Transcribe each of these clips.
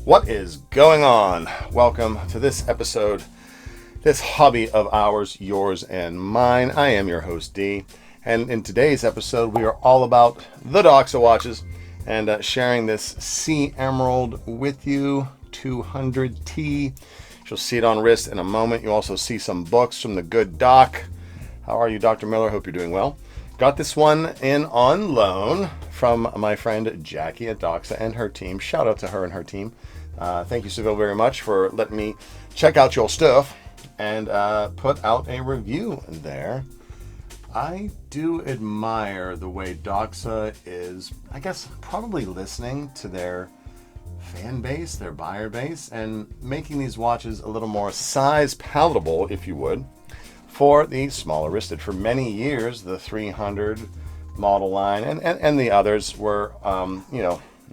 What is going on? Welcome to this episode, this hobby of ours, yours and mine. I am your host, D, and in today's episode, we are all about the DOXA watches and sharing this Sea Emerald with you, 200T. You'll see it on wrist in a moment. You'll also see some books from the good doc. How are you, Dr. Miller? Hope you're doing well. Got this one in on loan from my friend Jacque at DOXA and her team. Shout out to her and her team. Thank you so very much for letting me check out your stuff and put out a review there. I do admire the way DOXA is, I guess, probably listening to their fan base, their buyer base, and making these watches a little more size palatable, if you would, for the smaller wristed. For many years, the 300 model line and the others were,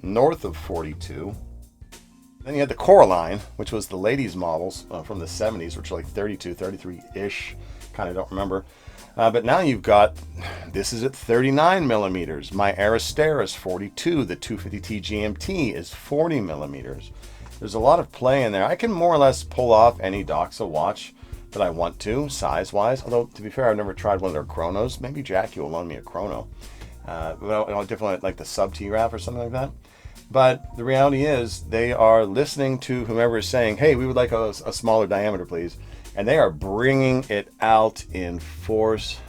north of 42. Then you had the Coraline, which was the ladies' models from the 70s, which are like 32, 33-ish. Kind of don't remember. But now you've got, this is at 39 millimeters. My Aristera is 42. The 250T GMT is 40 millimeters. There's a lot of play in there. I can more or less pull off any DOXA watch that I want to, size-wise. Although, to be fair, I've never tried one of their chronos. Maybe Jacque will loan me a chrono. But I definitely like the sub T-Raf or something like that. But the reality is they are listening to whomever is saying, hey, we would like a smaller diameter, please. And they are bringing it out in force.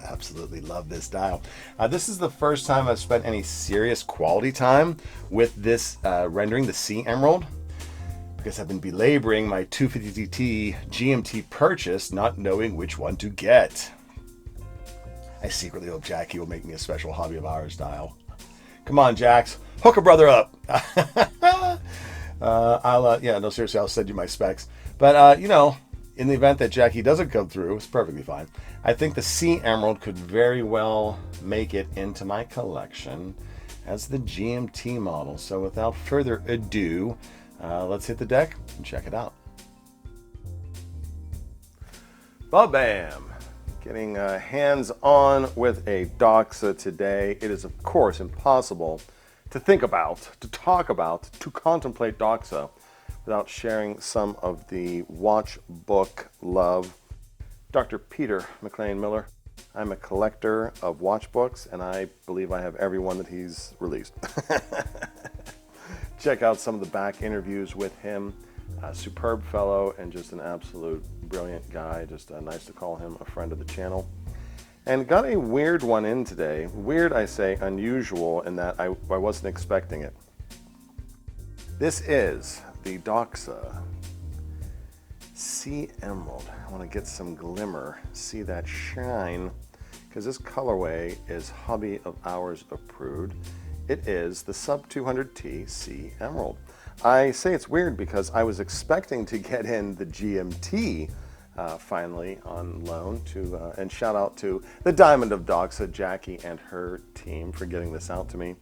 Absolutely love this dial. This is the first time I've spent any serious quality time with this rendering, the Sea Emerald, because I've been belaboring my 250T GMT purchase, not knowing which one to get. I secretly hope Jacque will make me a special hobby of ours dial. Come on, Jax, hook a brother up. Seriously, I'll send you my specs. But, in the event that Jacque doesn't come through, it's perfectly fine. I think the Sea Emerald could very well make it into my collection as the GMT model. So without further ado, let's hit the deck and check it out. Ba-bam! Getting hands-on with a DOXA today. It is, of course, impossible to think about, to talk about, to contemplate DOXA without sharing some of the watch book love. Dr. Peter McLean Miller. I'm a collector of watch books, and I believe I have every one that he's released. Check out some of the back interviews with him. A superb fellow and just an absolute brilliant guy. Just nice to call him a friend of the channel. And got a weird one in today. Weird, I say, unusual in that I wasn't expecting it. This is the DOXA Sea Emerald. I want to get some glimmer, see that shine, because this colorway is Hobby of Ours approved. It is the sub 200T Sea Emerald. I say it's weird because I was expecting to get in the GMT finally on loan and shout out to the Diamond of DOXA, Jacque and her team for getting this out to me.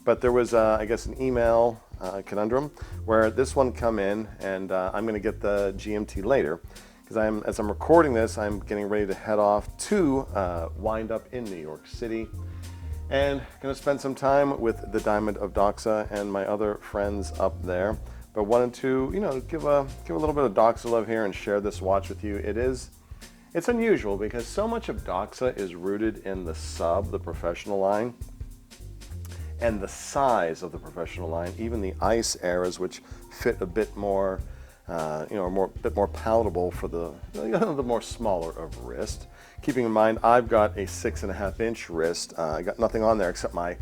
But there was, I guess, an email conundrum where this one come in, and I'm going to get the GMT later because as I'm recording this, I'm getting ready to head off to wind up in New York City. And going to spend some time with the Diamond of DOXA and my other friends up there. But wanted to, give a little bit of DOXA love here and share this watch with you. It's unusual because so much of DOXA is rooted in the sub, the professional line, and the size of the professional line, even the ice eras, which fit a bit more, bit more palatable for the more smaller of wrist. Keeping in mind, I've got a 6.5-inch wrist. I got nothing on there except my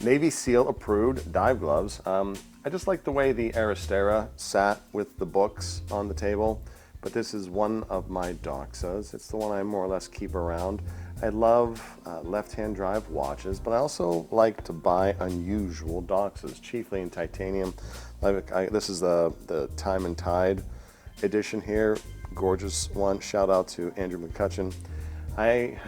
Navy SEAL approved dive gloves. I just like the way the Aristera sat with the books on the table, but this is one of my DOXAs. It's the one I more or less keep around. I love left-hand drive watches, but I also like to buy unusual DOXAs, chiefly in titanium. This is the Time and Tide edition here. Gorgeous one. Shout out to Andrew McCutcheon. I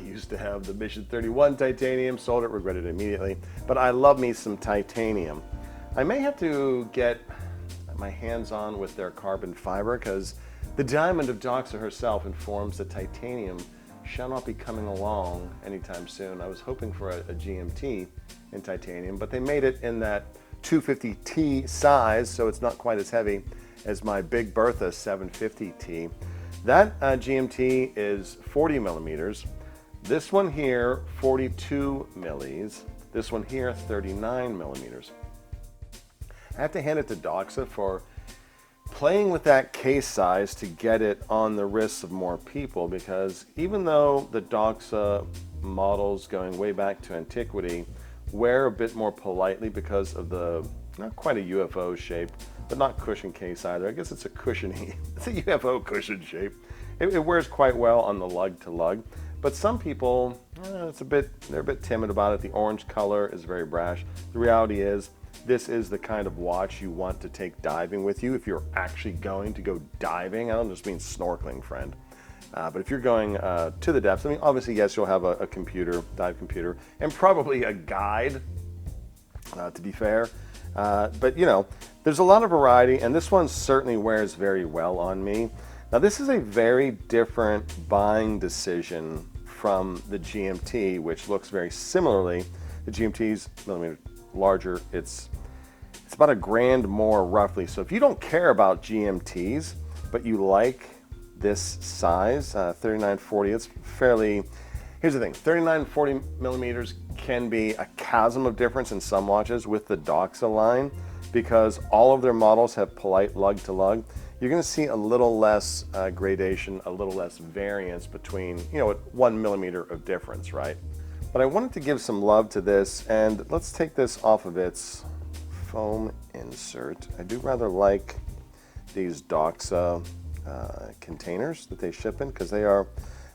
used to have the Mission 31 titanium, sold it, regretted it immediately, but I love me some titanium. I may have to get my hands on with their carbon fiber because the Diamond of DOXA herself informs that titanium shall not be coming along anytime soon. I was hoping for a GMT in titanium, but they made it in that 250T size, so it's not quite as heavy as my Big Bertha 750T. That GMT is 40 millimeters. This one here, 42 millis. This one here, 39 millimeters. I have to hand it to DOXA for playing with that case size to get it on the wrists of more people, because even though the DOXA models going way back to antiquity wear a bit more politely because of the, not quite a UFO shape, but not cushion case either. I guess it's a cushiony, it's a UFO cushion shape. It wears quite well on the lug to lug, but some people, they're a bit timid about it. The orange color is very brash. The reality is, this is the kind of watch you want to take diving with you if you're actually going to go diving. I don't just mean snorkeling, friend. But if you're going to the depths, I mean, obviously, yes, you'll have a computer, dive computer, and probably a guide, to be fair. But, you know, there's a lot of variety, and this one certainly wears very well on me. Now, this is a very different buying decision from the GMT, which looks very similarly. The GMT's millimeter larger. It's about $1,000 more roughly. So if you don't care about GMTs, but you like this size, 3940, it's fairly, here's the thing, 3940 millimeters can be a chasm of difference in some watches with the DOXA line, because all of their models have polite lug to lug. You're going to see a little less gradation, a little less variance between, you know, 1 millimeter of difference, right? But I wanted to give some love to this, and let's take this off of its foam insert. I do rather like these DOXA containers that they ship in, because they are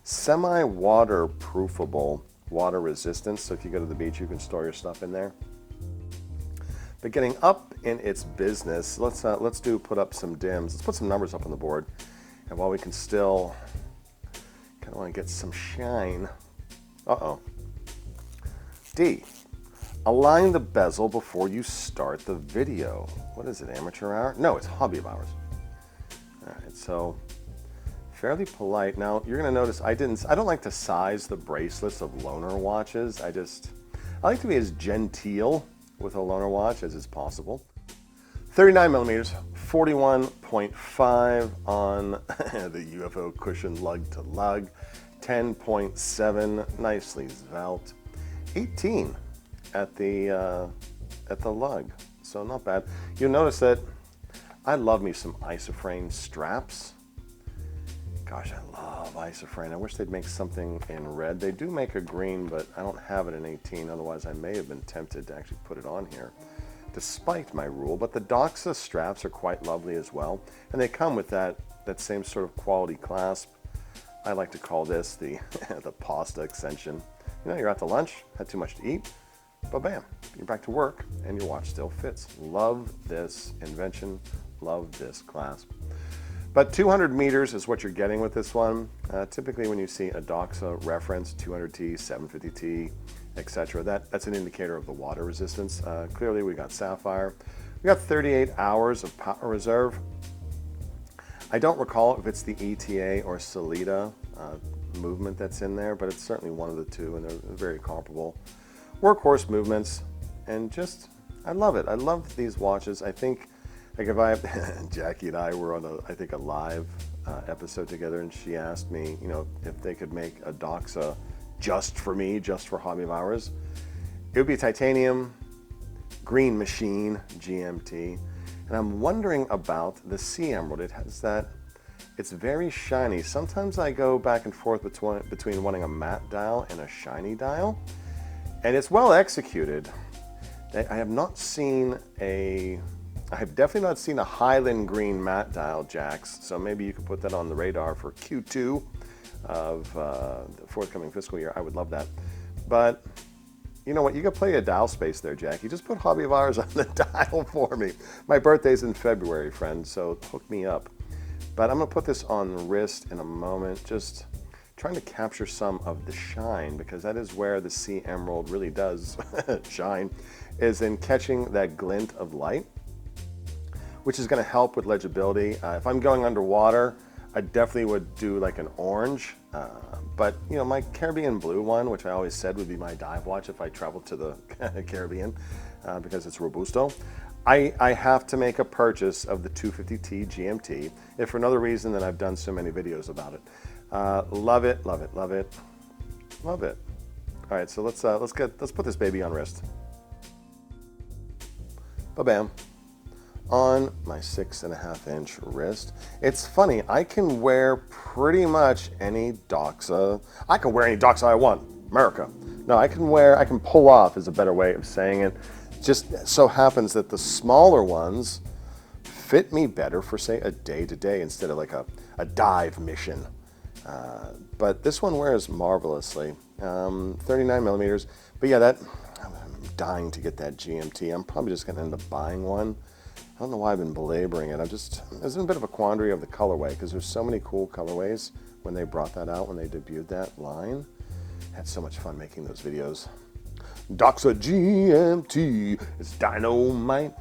semi-waterproofable, water resistant, so if you go to the beach you can store your stuff in there. But getting up in its business, let's put up some dims. Let's put some numbers up on the board, and while we can still kind of want to get some shine. D, align the bezel before you start the video. What is it, amateur hour? No, it's hobby of hours. All right, so fairly polite. Now you're going to notice I don't like to size the bracelets of loaner watches. I like to be as genteel with a loaner watch as is possible. 39 millimeters, 41.5 on the UFO cushion lug to lug, 10.7, nicely svelte, 18 at the lug, so not bad. You'll notice that I love me some isofrane straps. Gosh, I love isofrane. I wish they'd make something in red. They do make a green, but I don't have it in 18. Otherwise, I may have been tempted to actually put it on here, despite my rule. But the DOXA straps are quite lovely as well, and they come with that same sort of quality clasp. I like to call this the the pasta extension. You know, you're out to lunch, had too much to eat, but bam, you're back to work, and your watch still fits. Love this invention. Love this clasp. But 200 meters is what you're getting with this one. Typically when you see a DOXA reference, 200T, 750T, etc., that's an indicator of the water resistance. Clearly we got sapphire. We got 38 hours of power reserve. I don't recall if it's the ETA or Solita movement that's in there, but it's certainly one of the two, and they're very comparable. Workhorse movements, and just, I love it. I love these watches. I think, like if Jackie and I were on a live episode together, and she asked me, you know, if they could make a DOXA just for me, just for hobby of hours, it would be titanium, green machine, GMT, and I'm wondering about the Sea Emerald. It has that, it's very shiny. Sometimes I go back and forth between wanting a matte dial and a shiny dial, and it's well executed. I have definitely not seen a Highland green matte dial, Jacques, so maybe you could put that on the radar for Q2 of the forthcoming fiscal year. I would love that. But you know what? You could play a dial space there, Jackie. Just put hobby of hours on the dial for me. My birthday's in February, friend, so hook me up. But I'm going to put this on the wrist in a moment, just trying to capture some of the shine, because that is where the Sea Emerald really does shine, is in catching that glint of light, which is going to help with legibility. If I'm going underwater, I definitely would do like an orange, but you know, my Caribbean blue one, which I always said would be my dive watch if I traveled to the Caribbean, because it's Robusto. I have to make a purchase of the 250T GMT, if for another reason that I've done so many videos about it. Love it, love it, love it, love it. All right, so let's put this baby on wrist. Ba-bam. On my 6.5-inch wrist. It's funny, I can wear pretty much any DOXA. I can wear any DOXA I want, America. No, I can pull off is a better way of saying it. Just so happens that the smaller ones fit me better for, say, a day-to-day instead of like a dive mission. But this one wears marvelously. 39 millimeters. But yeah, I'm dying to get that GMT. I'm probably just going to end up buying one. I don't know why I've been belaboring it. There's been a bit of a quandary of the colorway because there's so many cool colorways when they brought that out, when they debuted that line. I had so much fun making those videos. DOXA GMT, it's dynamite.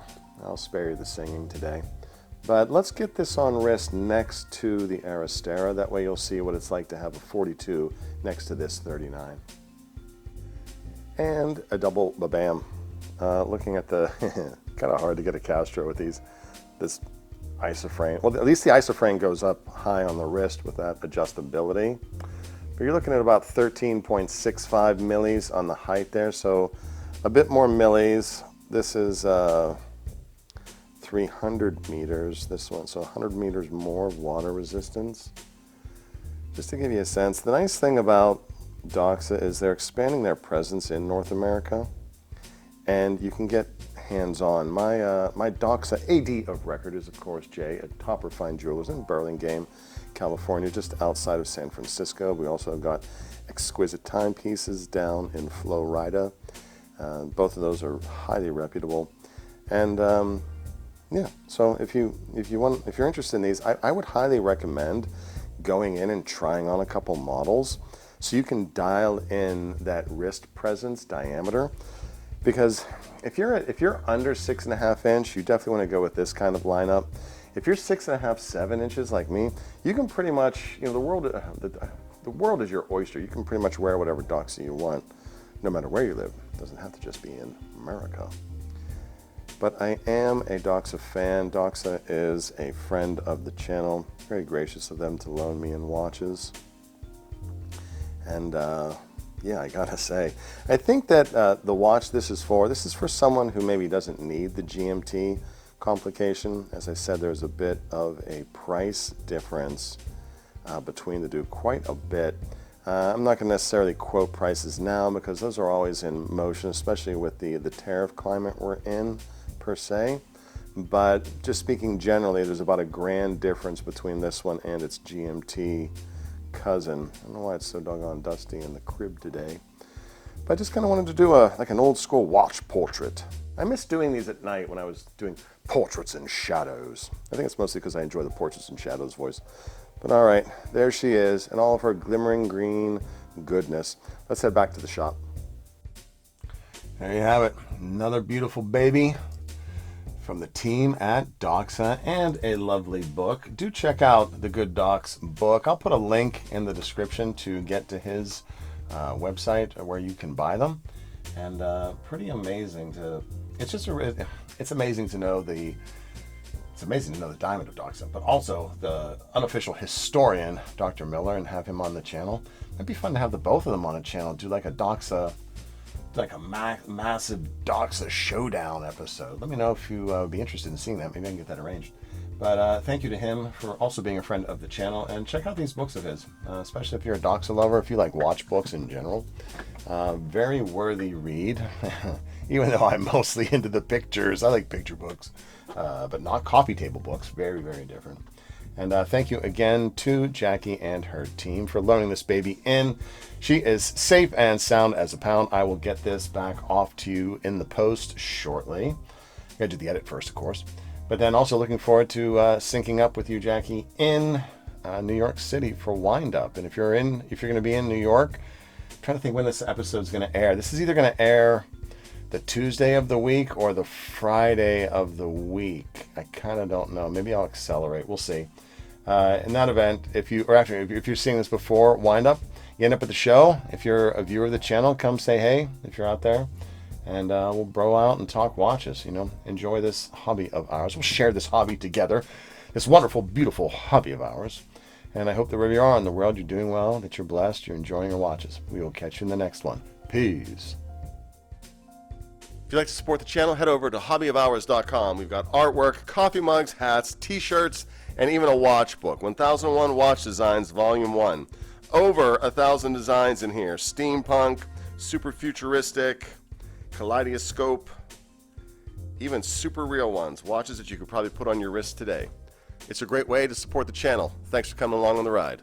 I'll spare you the singing today. But let's get this on wrist next to the Aristera. That way you'll see what it's like to have a 42 next to this 39. And a double ba-bam. Looking at the, kind of hard to get a Castro with this isoframe. Well, at least the isoframe goes up high on the wrist with that adjustability. But you're looking at about 13.65 millis on the height there, so a bit more millis. This is 300 meters, this one, so 100 meters more of water resistance. Just to give you a sense, the nice thing about DOXA is they're expanding their presence in North America, and you can get hands-on. My DOXA AD of record is, of course, Jay at Topper Fine Jewelers in Burlingame, California, just outside of San Francisco. We also have got exquisite timepieces down in Florida. Both of those are highly reputable. And yeah, so if you're interested in these, I would highly recommend going in and trying on a couple models so you can dial in that wrist presence diameter. Because if you're under 6.5 inch, you definitely want to go with this kind of lineup. If you're 6.5, 7 inches like me, you can pretty much, the world is your oyster. You can pretty much wear whatever DOXA you want, no matter where you live. It doesn't have to just be in America. But I am a DOXA fan. DOXA is a friend of the channel. Very gracious of them to loan me in watches. And yeah, I gotta say, I think that the watch this is for someone who maybe doesn't need the GMT complication. As I said, there's a bit of a price difference between the two, quite a bit. I'm not going to necessarily quote prices now because those are always in motion, especially with the tariff climate we're in, per se. But just speaking generally, there's about $1,000 difference between this one and its GMT cousin. I don't know why it's so doggone dusty in the crib today. But I just kind of wanted to do like an old school watch portrait. I miss doing these at night when I was doing portraits and shadows. I think it's mostly because I enjoy the portraits and shadows voice. But all right, there she is in all of her glimmering green goodness. Let's head back to the shop. There you have it. Another beautiful baby from the team at DOXA and a lovely book. Do check out the Good Docs book. I'll put a link in the description to get to his website where you can buy them. And pretty amazing to, it's amazing to know the diamond of DOXA, but also the unofficial historian, Dr. Miller, and have him on the channel. It'd be fun to have the both of them on a channel, do like a DOXA, like a massive DOXA showdown episode. Let me know if you would be interested in seeing that. Maybe I can get that arranged. But thank you to him for also being a friend of the channel, and check out these books of his, especially if you're a DOXA lover, if you like watch books in general. Very worthy read, even though I'm mostly into the pictures. I like picture books, but not coffee table books. Very, very different. And thank you again to Jackie and her team for loaning this baby in. She is safe and sound as a pound. I will get this back off to you in the post shortly. I gotta do the edit first, of course. But then also looking forward to syncing up with you, Jackie, in New York City for Wind Up. And if you're going to be in New York, I'm trying to think when this episode is going to air. This is either going to air the Tuesday of the week or the Friday of the week. I kind of don't know. Maybe I'll accelerate. We'll see. In that event, if you're seeing this before Wind Up, you end up at the show. If you're a viewer of the channel, come say hey if you're out there. and we'll bro out and talk watches. Enjoy this hobby of ours. We'll share this hobby together, this wonderful, beautiful hobby of ours. And I hope that wherever you are in the world, you're doing well, that you're blessed, you're enjoying your watches. We will catch you in the next one. Peace. If you'd like to support the channel, head over to hobbyofhours.com. We've got artwork, coffee mugs, hats, t-shirts, and even a watch book. 1001 Watch Designs, Volume 1. Over 1,000 designs in here. Steampunk, super futuristic, kaleidoscope, even super real ones. Watches that you could probably put on your wrist today. It's a great way to support the channel. Thanks for coming along on the ride.